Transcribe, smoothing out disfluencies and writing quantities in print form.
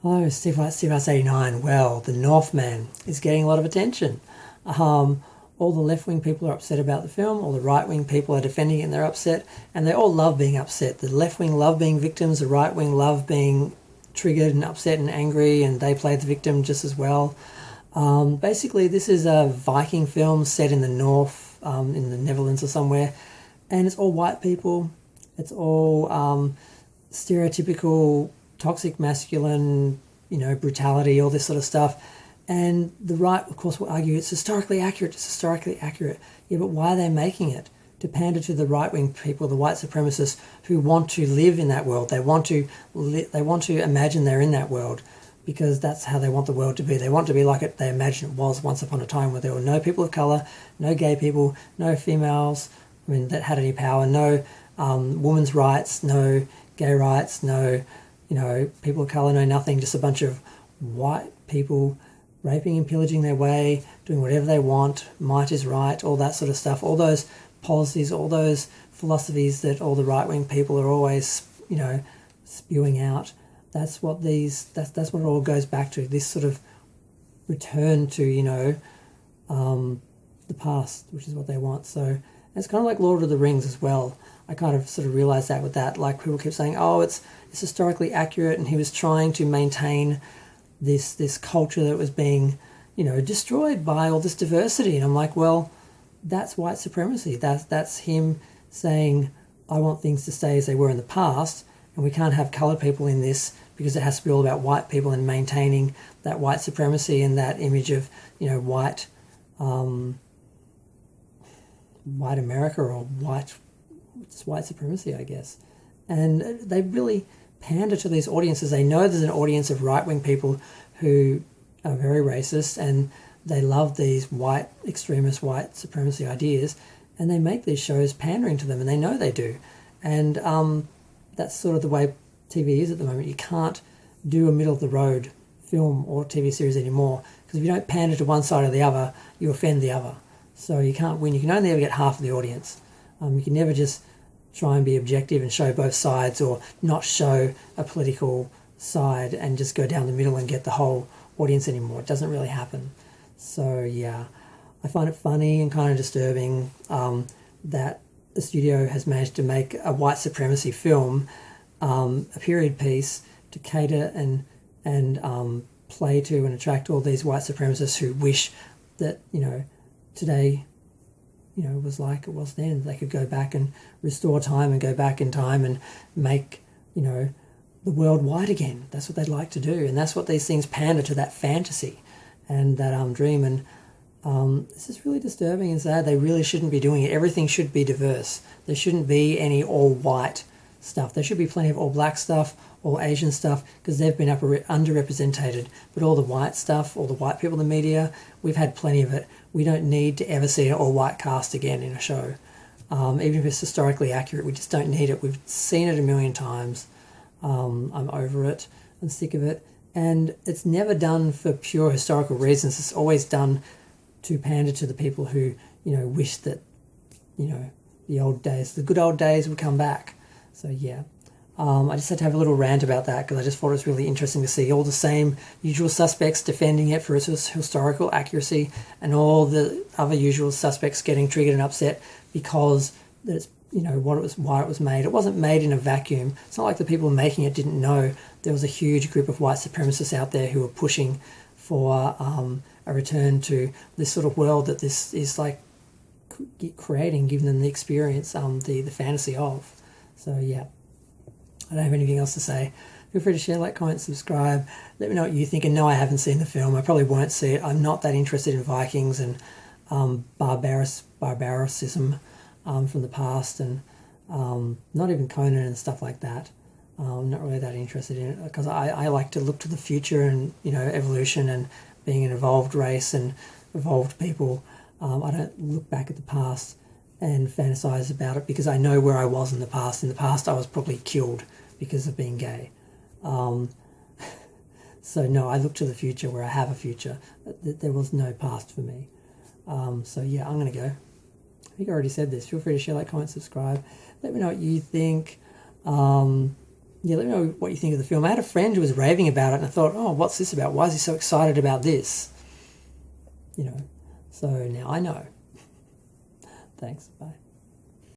Oh, Steve Arts 89. Well, the Northman is getting a lot of attention. All the left-wing people are upset about the film, all the right-wing people are defending it and they're upset, and they all love being upset. The left-wing love being victims, the right-wing love being triggered and upset and angry, and they play the victim just as well. Basically, this is a Viking film set in the north, in the Netherlands or somewhere, and it's all white people. It's all stereotypical toxic masculine, brutality, all this sort of stuff. And the right, of course, will argue it's historically accurate. It's historically accurate. Yeah, but why are they making it? To pander to the right-wing people, the white supremacists who want to live in that world. They want to imagine they're in that world because that's how they want the world to be. They want to be like it. They imagine it was once upon a time where there were no people of color, no gay people, no females. That had any power. No women's rights, no gay rights, no people of colour, no nothing, just a bunch of white people raping and pillaging their way, doing whatever they want, might is right, all that sort of stuff, all those policies, all those philosophies that all the right-wing people are always, spewing out. That's what that's what it all goes back to, this sort of return to, the past, which is what they want. So it's kind of like Lord of the Rings as well. I kind of sort of realised that with that. Like people keep saying, oh, it's historically accurate, and he was trying to maintain this culture that was being, destroyed by all this diversity. And I'm like, well, that's white supremacy. That's him saying, I want things to stay as they were in the past, and we can't have coloured people in this because it has to be all about white people and maintaining that white supremacy and that image of, white America or white supremacy, I guess. And they really pander to these audiences. They know there's an audience of right-wing people who are very racist and they love these white extremist white supremacy ideas, and they make these shows pandering to them, and they know they do. And that's sort of the way TV is at the moment. You can't do a middle-of-the-road film or TV series anymore, because if you don't pander to one side or the other, you offend the other. So you can't win. You can only ever get half of the audience. You can never just try and be objective and show both sides, or not show a political side and just go down the middle and get the whole audience anymore. It doesn't really happen. So yeah, I find it funny and kind of disturbing that the studio has managed to make a white supremacy film, a period piece, to cater and play to and attract all these white supremacists who wish that, today, was like it was then. They could go back and restore time and go back in time and make, the world white again. That's what they'd like to do. And that's what these things pander to, that fantasy and that dream. And this is really disturbing and sad. They really shouldn't be doing it. Everything should be diverse. There shouldn't be any all white stuff. There should be plenty of all black stuff, all Asian stuff, because they've been underrepresented. But all the white stuff, all the white people in the media, we've had plenty of it. We don't need to ever see an all-white cast again in a show. Even if it's historically accurate, we just don't need it. We've seen it a million times. I'm over it and sick of it. And it's never done for pure historical reasons. It's always done to pander to the people who, wish that, the old days, the good old days would come back. So yeah, I just had to have a little rant about that because I just thought it was really interesting to see all the same usual suspects defending it for its historical accuracy, and all the other usual suspects getting triggered and upset because it's, why it was made. It wasn't made in a vacuum. It's not like the people making it didn't know there was a huge group of white supremacists out there who were pushing for a return to this sort of world that this is like creating, giving them the experience, the fantasy of. So yeah, I don't have anything else to say. Feel free to share, like, comment, subscribe. Let me know what you think. And no, I haven't seen the film. I probably won't see it. I'm not that interested in Vikings and barbarism from the past, and not even Conan and stuff like that. I'm not really that interested in it because I like to look to the future and, evolution and being an evolved race and evolved people. I don't look back at the past and fantasize about it because I know where I was in the past. In the past, I was probably killed because of being gay. So no, I look to the future where I have a future. There was no past for me. So yeah, I'm going to go. I think I already said this. Feel free to share, like, comment, subscribe. Let me know what you think. Yeah, let me know what you think of the film. I had a friend who was raving about it, and I thought, oh, what's this about? Why is he so excited about this? You know, so now I know. Thanks. Bye.